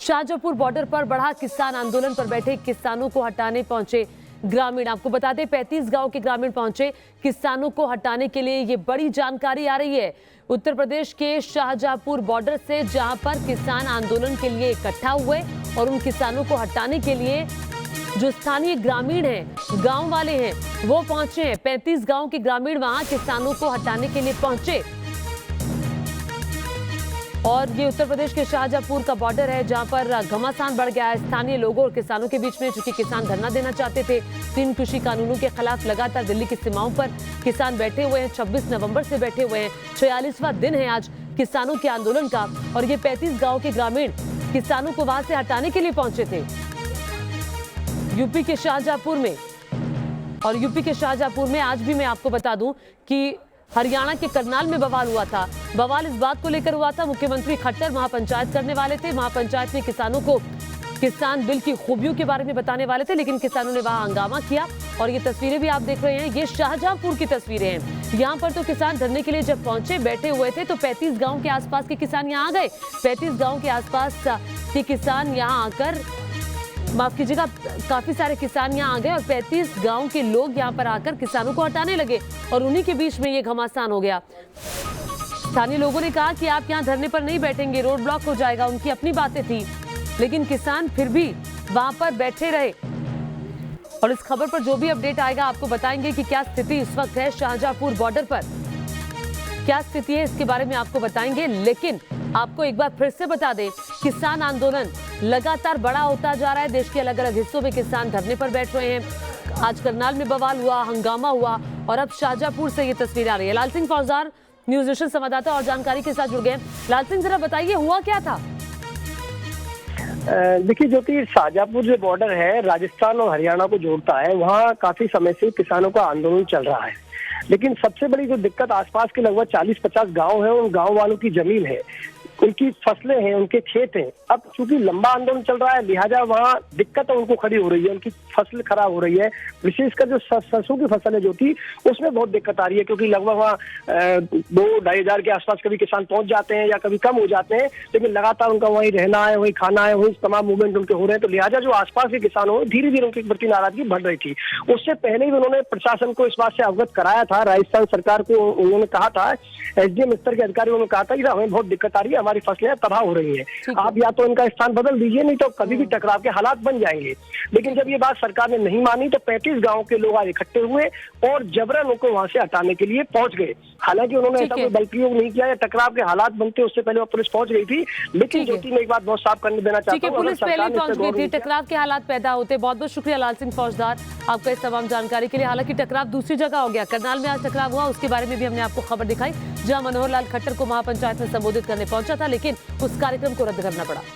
Shahjahanpur border पर बढ़ा किसान आंदोलन पर बैठे किसानों को हटाने पहुंचे ग्रामीण। आपको बता दें 35 गांव के ग्रामीण पहुंचे किसानों को हटाने के लिए। ये बड़ी जानकारी आ रही है उत्तर प्रदेश के शाहजहांपुर बॉर्डर से, जहां पर किसान आंदोलन के लिए इकट्ठा हुए और उन किसानों को हटाने के लिए जो स्थानीय ग्रामीण हैं, गांव वाले हैं, वो पहुंचे हैं। 35 गांव के ग्रामीण वहां किसानों को हटाने के लिए पहुंचे। और ये उत्तर प्रदेश के शाहजहांपुर का बॉर्डर है, जहां पर घमासान बढ़ गया है स्थानीय लोगों और किसानों के बीच में, चूंकि किसान धरना देना चाहते थे 3 कृषि कानूनों के खिलाफ। लगातार दिल्ली की सीमाओं पर किसान बैठे हुए हैं, 26 नवंबर से बैठे हुए हैं। 46वां दिन है आज किसानों के आंदोलन का, और ये 35 गाँव के ग्रामीण किसानों को वहां से हटाने के लिए पहुंचे थे यूपी के शाहजहांपुर में। और यूपी के शाहजहांपुर में आज भी मैं आपको बता दूं कि हरियाणा के करनाल में बवाल हुआ था। बवाल इस बात को लेकर हुआ था, मुख्यमंत्री खट्टर महापंचायत करने वाले थे। महापंचायत में किसानों को किसान बिल की खूबियों के बारे में बताने वाले थे, लेकिन किसानों ने वहां हंगामा किया। और ये तस्वीरें भी आप देख रहे हैं, ये शाहजहांपुर की तस्वीरें हैं। यहाँ पर तो किसान धरने के लिए जब पहुंचे, बैठे हुए थे, तो 35 गाँव के आसपास के किसान यहाँ आ गए। 35 गाँव के आसपास के किसान यहाँ आकर, माफ कीजिएगा, काफी सारे किसान यहाँ आ गए और 35 गांव के लोग यहाँ पर आकर किसानों को हटाने लगे, और उन्हीं के बीच में ये घमासान हो गया। स्थानीय लोगों ने कहा कि आप यहाँ धरने पर नहीं बैठेंगे, रोड ब्लॉक हो जाएगा। उनकी अपनी बातें थी, लेकिन किसान फिर भी वहां पर बैठे रहे। और इस खबर पर जो भी अपडेट आएगा आपको बताएंगे कि क्या स्थिति इस वक्त है शाहजहांपुर बॉर्डर पर, क्या स्थिति है, इसके बारे में आपको बताएंगे। लेकिन आपको एक बार फिर से बता दें, किसान आंदोलन लगातार बड़ा होता जा रहा है। देश के अलग अलग हिस्सों में किसान धरने पर बैठ रहे हैं। आज करनाल में बवाल हुआ, हंगामा हुआ, और अब शाहजहांपुर से ये तस्वीर आ रही है। लाल सिंह फौजदार न्यूज नेशन संवाददाता और जानकारी के साथ जुड़ गए। लाल सिंह, जरा बताइए हुआ क्या था? देखिए ज्योति, शाहजहांपुर जो बॉर्डर है राजस्थान और हरियाणा को जोड़ता है, वहाँ काफी समय से किसानों का आंदोलन चल रहा है। लेकिन सबसे बड़ी जो दिक्कत, आसपास के लगभग 40-50 गांव हैं, उन गांव वालों की जमीन है, उनकी फसलें हैं, उनके खेत हैं। अब चूंकि लंबा आंदोलन चल रहा है, लिहाजा वहाँ दिक्कत उनको खड़ी हो रही है, उनकी फसल खराब हो रही है। विशेषकर जो सरसों की फसल है जो थी, उसमें बहुत दिक्कत आ रही है, क्योंकि लगभग वहाँ 2-2.5 हजार के आसपास कभी किसान पहुंच जाते हैं या कभी कम हो जाते हैं, लेकिन लगातार उनका वहीं रहना है, वहीं खाना है, वहीं तमाम मूवमेंट उनके हो रहे हैं। तो लिहाजा जो आसपास के किसान हो, धीरे धीरे उनके प्रति नाराजगी बढ़ रही थी। उससे पहले ही उन्होंने प्रशासन को इस बात से अवगत कराया था, राजस्थान सरकार को उन्होंने कहा था, SDM स्तर के अधिकारियों ने कहा था कि हमें बहुत दिक्कत आ रही है, हमारी फसलें तबाह हो रही है, आप या तो इनका स्थान बदल दीजिए, नहीं तो कभी भी टकराव के हालात बन जाएंगे। लेकिन जब ये बात सरकार ने नहीं मानी, तो 35 गांव के लोग आज इकट्ठे हुए और जबरन उनको वहां से हटाने के लिए पहुंच गए। हालांकि उन्होंने ऐसा कोई बल प्रयोग नहीं किया या टकराव के हालात बनते उससे पहले पुलिस पहुंच गई थी। लेकिन ज्योति, मैं एक बात बहुत साफ करने देना चाहता हूँ, पुलिस पहले पहुंच गई थी, टकराव के हालात पैदा होते। बहुत बहुत शुक्रिया लाल सिंह फौजदार आपका इस तमाम जानकारी के लिए। हालांकि टकराव दूसरी जगह हो गया, करनाल में आज टकराव हुआ, उसके बारे में भी हमने आपको खबर दिखाई, जहां मनोहर लाल खट्टर को महापंचायत में संबोधित करने पहुंचा था, लेकिन उस कार्यक्रम को रद्द करना पड़ा।